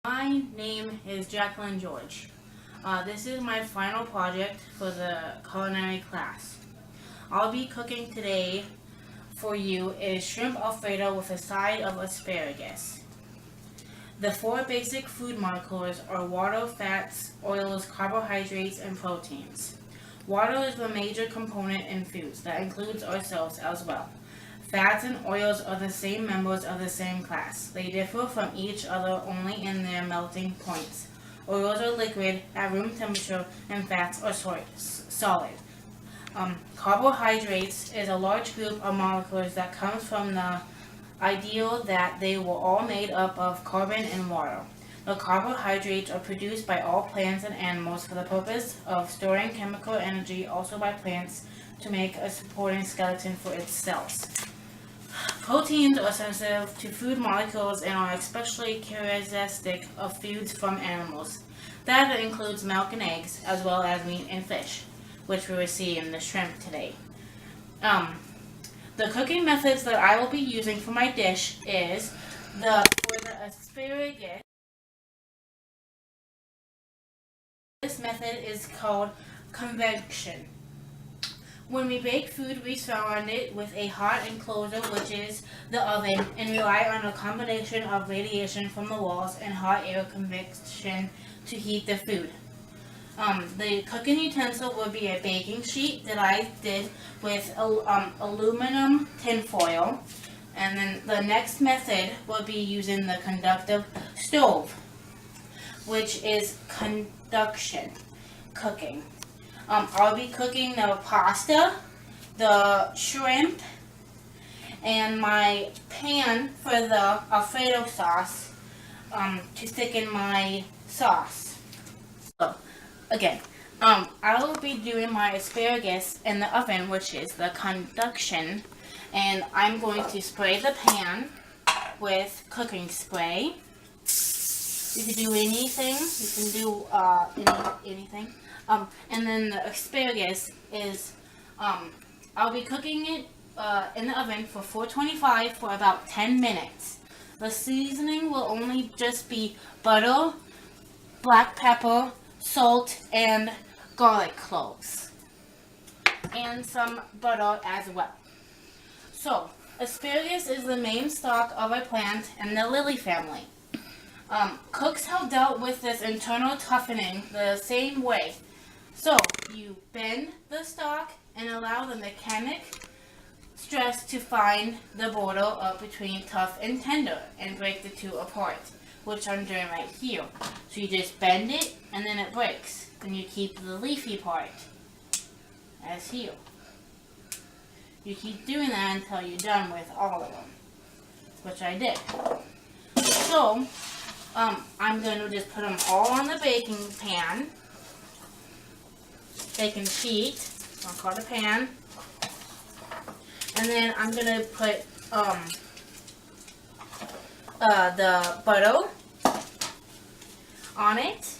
My name is Jacqueline George. This is my final project for the culinary class. I'll be cooking today for you is shrimp alfredo with a side of asparagus. The four basic food molecules are water, fats, oils, carbohydrates, and proteins. Water is the major component in foods. That includes ourselves as well. Fats and oils are the same members of the same class. They differ from each other only in their melting points. Oils are liquid at room temperature and fats are solid. Carbohydrates is a large group of molecules that comes from the ideal that they were all made up of carbon and water. The carbohydrates are produced by all plants and animals for the purpose of storing chemical energy, also by plants to make a supporting skeleton for its cells. Proteins are sensitive to food molecules and are especially characteristic of foods from animals. That includes milk and eggs, as well as meat and fish, which we will see in the shrimp today. The cooking methods that I will be using for my dish is for the asparagus. This method is called convection. When we bake food, we surround it with a hot enclosure, which is the oven, and rely on a combination of radiation from the walls and hot air convection to heat the food. The cooking utensil would be a baking sheet that I did with aluminum tin foil, and then the next method would be using the conductive stove, which is conduction cooking. I'll be cooking the pasta, the shrimp, and my pan for the Alfredo sauce to thicken my sauce. So, again, I will be doing my asparagus in the oven, which is the conduction, and I'm going to spray the pan with cooking spray. You can do anything. You can do anything. And then the asparagus is, I'll be cooking it in the oven for 425 for about 10 minutes. The seasoning will only just be butter, black pepper, salt, and garlic cloves. And some butter as well. So, asparagus is the main stock of a plant in the lily family. Cooks have dealt with this internal toughening the same way. So, you bend the stalk and allow the mechanic stress to find the border up between tough and tender and break the two apart, which I'm doing right here. So you just bend it and then it breaks. Then you keep the leafy part, as here. You keep doing that until you're done with all of them, which I did. So, I'm going to just put them all on the baking sheet. I'll call it a pan. And then I'm going to put the butter on it.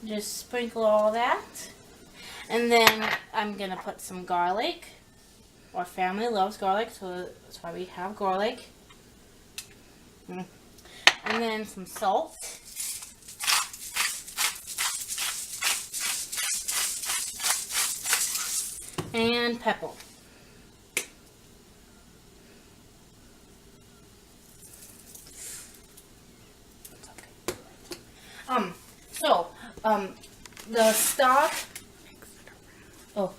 Just sprinkle all that. And then I'm going to put some garlic. Our family loves garlic, so that's why we have garlic. And then some salt. And pepper. The stock. Oh,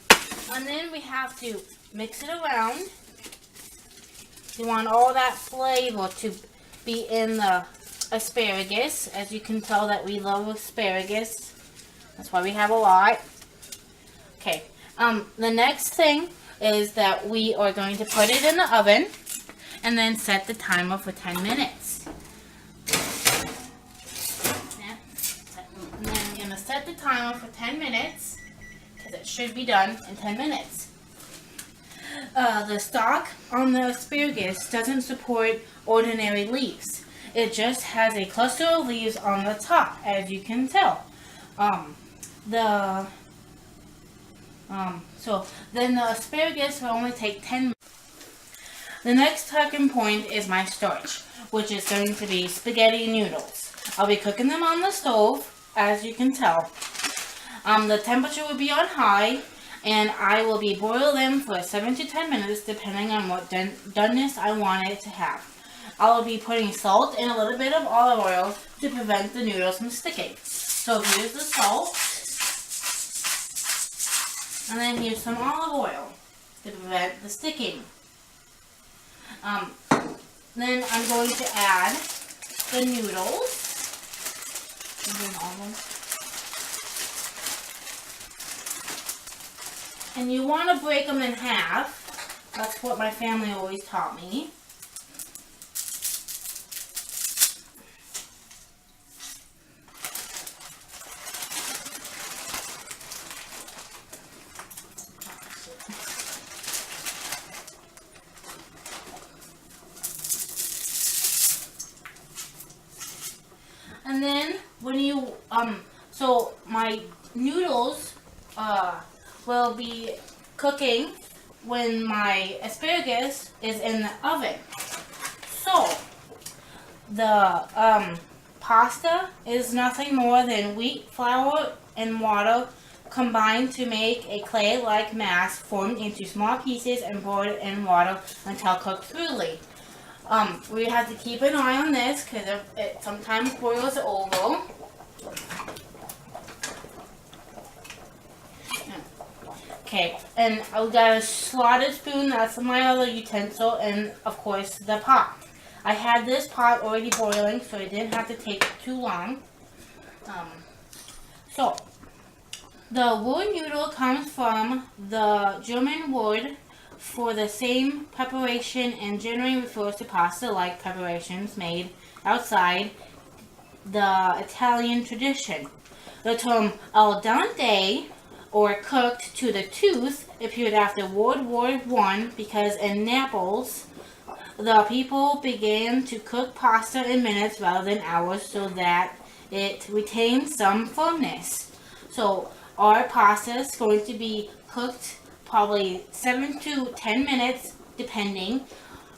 and then we have to mix it around. You want all that flavor to be in the asparagus. As you can tell that we love asparagus. That's why we have a lot. Okay. The next thing is that we are going to put it in the oven and then set the timer for 10 minutes. And then I'm going to set the timer for 10 minutes because it should be done in 10 minutes. The stalk on the asparagus doesn't support ordinary leaves. It just has a cluster of leaves on the top, as you can tell. So then the asparagus will only take 10 minutes. The next talking point is my starch. which is going to be spaghetti noodles. I'll be cooking them on the stove, as you can tell. The temperature will be on high, and I will be boiling them for 7 to 10 minutes, depending on what doneness I want it to have. I will be putting salt and a little bit of olive oil to prevent the noodles from sticking. So here's the salt, and then here's some olive oil to prevent the sticking. Then I'm going to add the noodles. And you want to break them in half. That's what my family always taught me. And then when you so my noodles will be cooking when my asparagus is in the oven. So the pasta is nothing more than wheat flour and water combined to make a clay-like mass formed into small pieces and boiled in water until cooked thoroughly. We have to keep an eye on this because it sometimes boils over. Okay, and I've got a slotted spoon, that's my other utensil, and of course the pot. I had this pot already boiling, so it didn't have to take too long. So, the word noodle comes from the German word for the same preparation and generally refers to pasta-like preparations made outside the Italian tradition. The term al dente, or cooked to the tooth, appeared after World War I because in Naples, the people began to cook pasta in minutes rather than hours so that it retained some firmness. So our pasta is going to be cooked probably 7 to 10 minutes depending.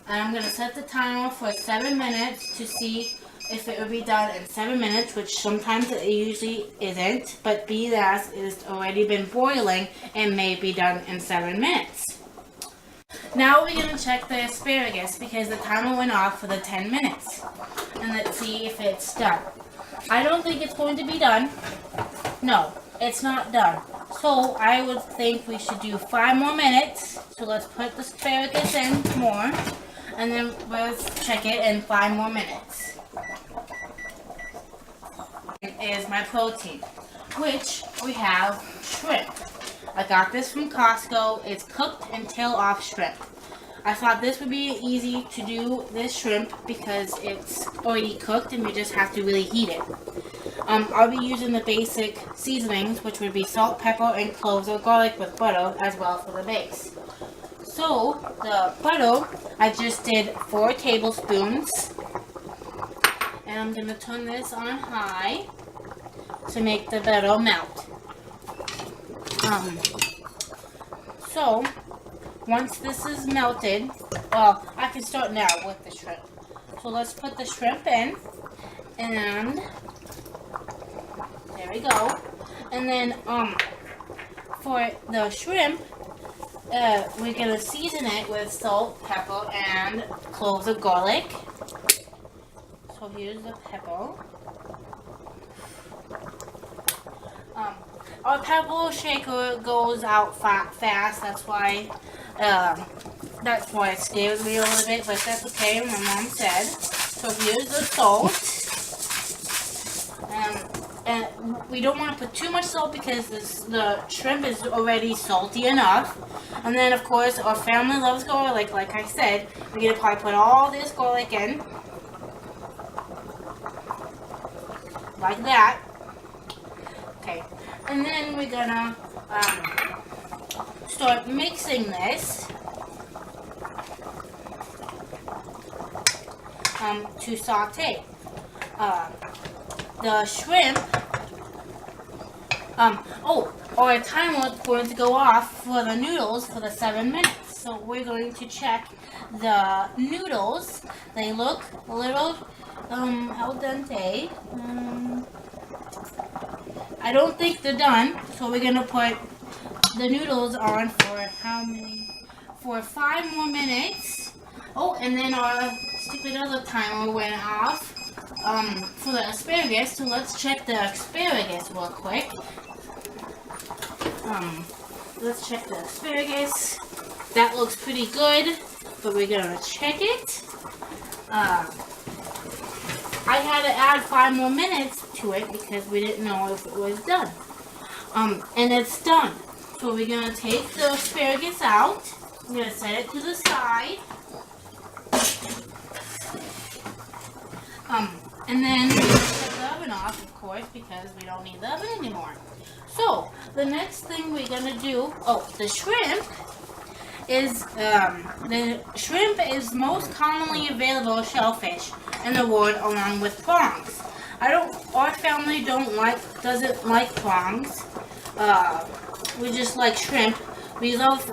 And I'm going to set the timer for 7 minutes to see if it will be done in 7 minutes, which sometimes it usually isn't, but be that it's already been boiling and may be done in 7 minutes. Now we're going to check the asparagus because the timer went off for the 10 minutes. And let's see if it's done. I don't think it's going to be done. No, it's not done. So I would think we should do 5 more minutes. So let's put the asparagus in more. And then we'll check it in 5 more minutes. Is my protein, which we have shrimp. I got this from Costco. It's cooked and tail-off shrimp. I thought this would be easy to do this shrimp because it's already cooked and we just have to really heat it. I'll be using the basic seasonings, which would be salt, pepper, and cloves or garlic with butter as well for the base. So the butter, I just did 4 tablespoons. And I'm going to turn this on high to make the butter melt. So, once this is melted, well, I can start now with the shrimp. So let's put the shrimp in, and there we go. And then, for the shrimp, we're going to season it with salt, pepper, and cloves of garlic. So here's the pepper. Our pepper shaker goes out fast. That's why it scares me a little bit, but that's okay. My mom said. So here's the salt, and we don't want to put too much salt because the shrimp is already salty enough. And then of course our family loves garlic. Like I said, we're gonna probably put all this garlic in. Like that. Okay, and then we're gonna start mixing this to saute the shrimp. Our timer is going to go off for the noodles for the 7 minutes. so we're going to check the noodles. They look a little al dente. I don't think they're done, so we're gonna put the noodles on for how many? For 5 more minutes. Oh, and then our stupid other timer went off for the asparagus. So let's check the asparagus real quick. Let's check the asparagus. That looks pretty good, but we're gonna check it. I had to add 5 more minutes to it because we didn't know if it was done. And it's done. So we're gonna take the asparagus out. I'm gonna set it to the side. And then we're gonna shut the oven off, of course, because we don't need the oven anymore. So the next thing we're gonna do, the shrimp is most commonly available shellfish in the world, along with prawns. Our family doesn't like prawns. We just like shrimp. We love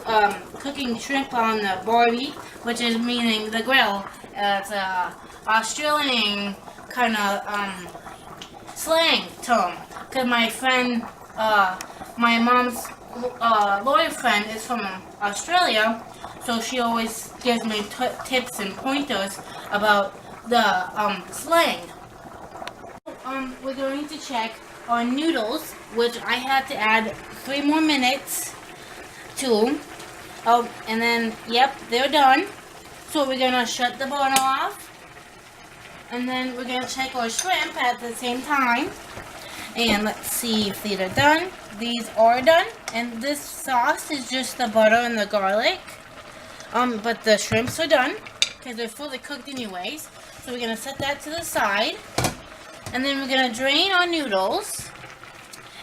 cooking shrimp on the barbie, which is meaning the grill. It's a Australian kind of slang term. Cause my friend, my mom's lawyer friend is from Australia, so she always gives me tips and pointers about the slang. We're going to check our noodles, which I had to add 3 more minutes to. Oh, and then, yep, they're done. So we're gonna shut the burner off. And then we're gonna check our shrimp at the same time. And let's see if these are done. These are done. And this sauce is just the butter and the garlic. But the shrimps are done because they're fully cooked anyways. So we're gonna set that to the side. And then we're gonna drain our noodles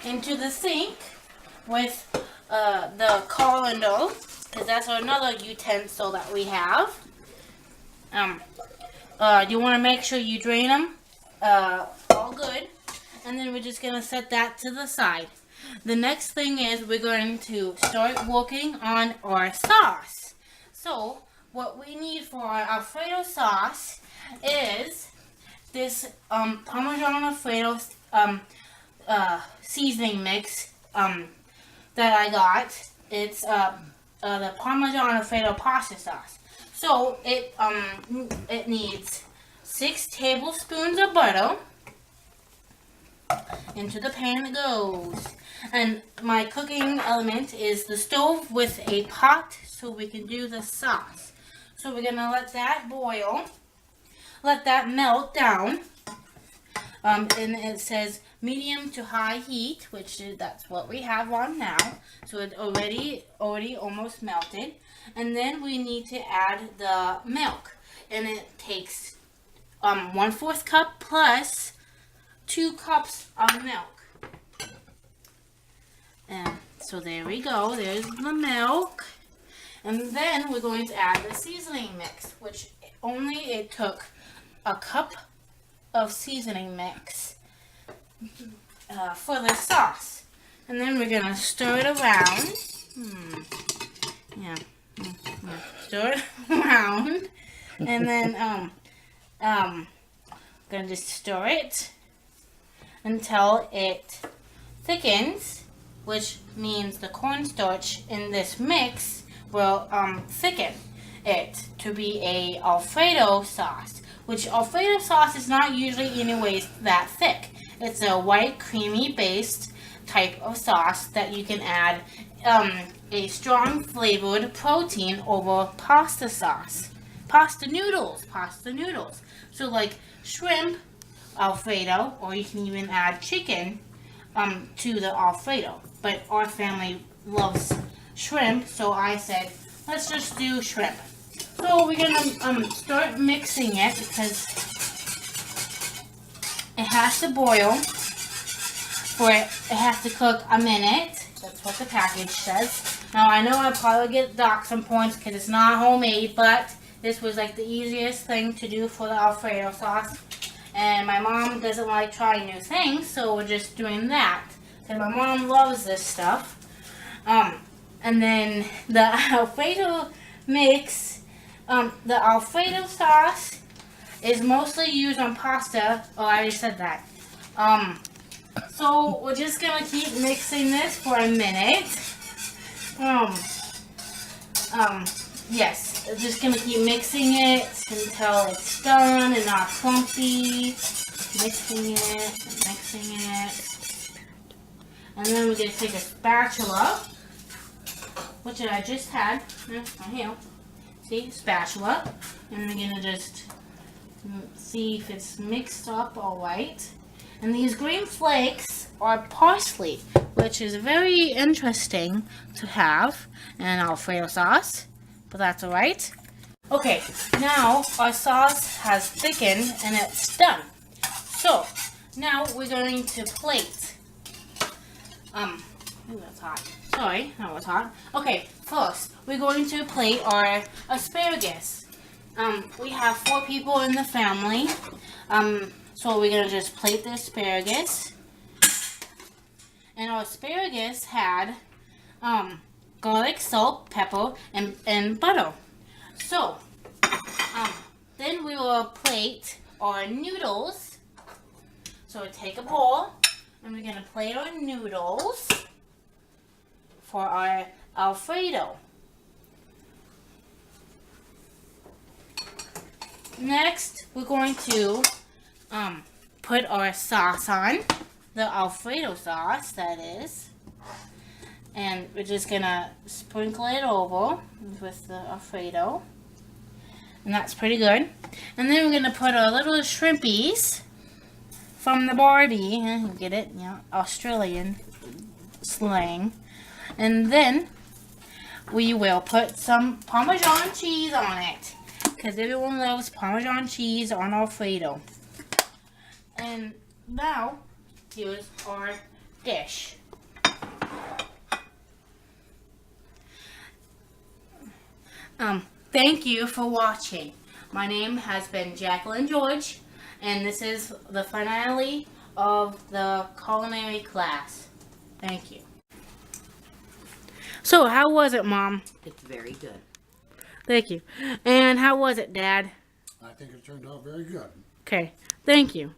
into the sink with the colander, because that's another utensil that we have. You want to make sure you drain them all good, and then we're just going to set that to the side. The next thing is we're going to start working on our sauce. So what we need for our Alfredo sauce is this Parmesan Alfredo seasoning mix that I got. It's the Parmesan Alfredo pasta sauce. So it needs 6 tablespoons of butter. Into the pan it goes. And my cooking element is the stove with a pot so we can do the sauce. So we're gonna let that boil. Let that melt down. And it says medium to high heat, that's what we have on now. So it's already almost melted. And then we need to add the milk. And it takes 1/4 cup plus 2 cups of milk. And so there we go. There's the milk. And then we're going to add the seasoning mix, which it took a cup of seasoning mix for the sauce. And then we're going to stir it around. Stir it around. And then going to just stir it until it thickens, which means the cornstarch in this mix will thicken it to be a Alfredo sauce, which Alfredo sauce is not usually anyways that thick. It's a white creamy based type of sauce that you can add a strong flavored protein over pasta sauce. Pasta noodles. So like shrimp Alfredo, or you can even add chicken to the Alfredo. But our family loves shrimp, so I said, let's just do shrimp. So we're gonna start mixing it because it has to boil it has to cook a minute. That's what the package says. Now I know I probably get docked some points because it's not homemade, but this was like the easiest thing to do for the Alfredo sauce. And my mom doesn't like trying new things, so we're just doing that. And my mom loves this stuff. And then the Alfredo mix. The Alfredo sauce is mostly used on pasta. Oh, I already said that. So we're just gonna keep mixing this for a minute. Yes, just gonna keep mixing it until it's done and not clumpy. Mixing it. And then we're gonna take a spatula, which I just had, right here. See, spatula. And we're gonna just see if it's mixed up all right. And these green flakes are parsley, which is very interesting to have in Alfredo sauce, but that's alright. Okay, now our sauce has thickened and it's done. So, now we're going to plate. Ooh, that's hot. Sorry, that was hot. Okay, first, we're going to plate our asparagus. We have 4 people in the family. So we're gonna just plate the asparagus. And our asparagus had garlic, salt, pepper, and butter. So then we will plate our noodles. So take a bowl and we're gonna plate our noodles for our Alfredo. Next, we're going to put our sauce on, the Alfredo sauce, that is. And we're just gonna sprinkle it over with the Alfredo. And that's pretty good. And then we're gonna put our little shrimpies from the Barbie. Get it? Yeah, Australian slang. And then we will put some Parmesan cheese on it, because everyone loves Parmesan cheese on Alfredo. And now, here's our dish. Thank you for watching. My name has been Jacqueline George, and this is the finale of the culinary class. Thank you. So, how was it, Mom? It's very good. Thank you. And how was it, Dad? I think it turned out very good. Okay. Thank you.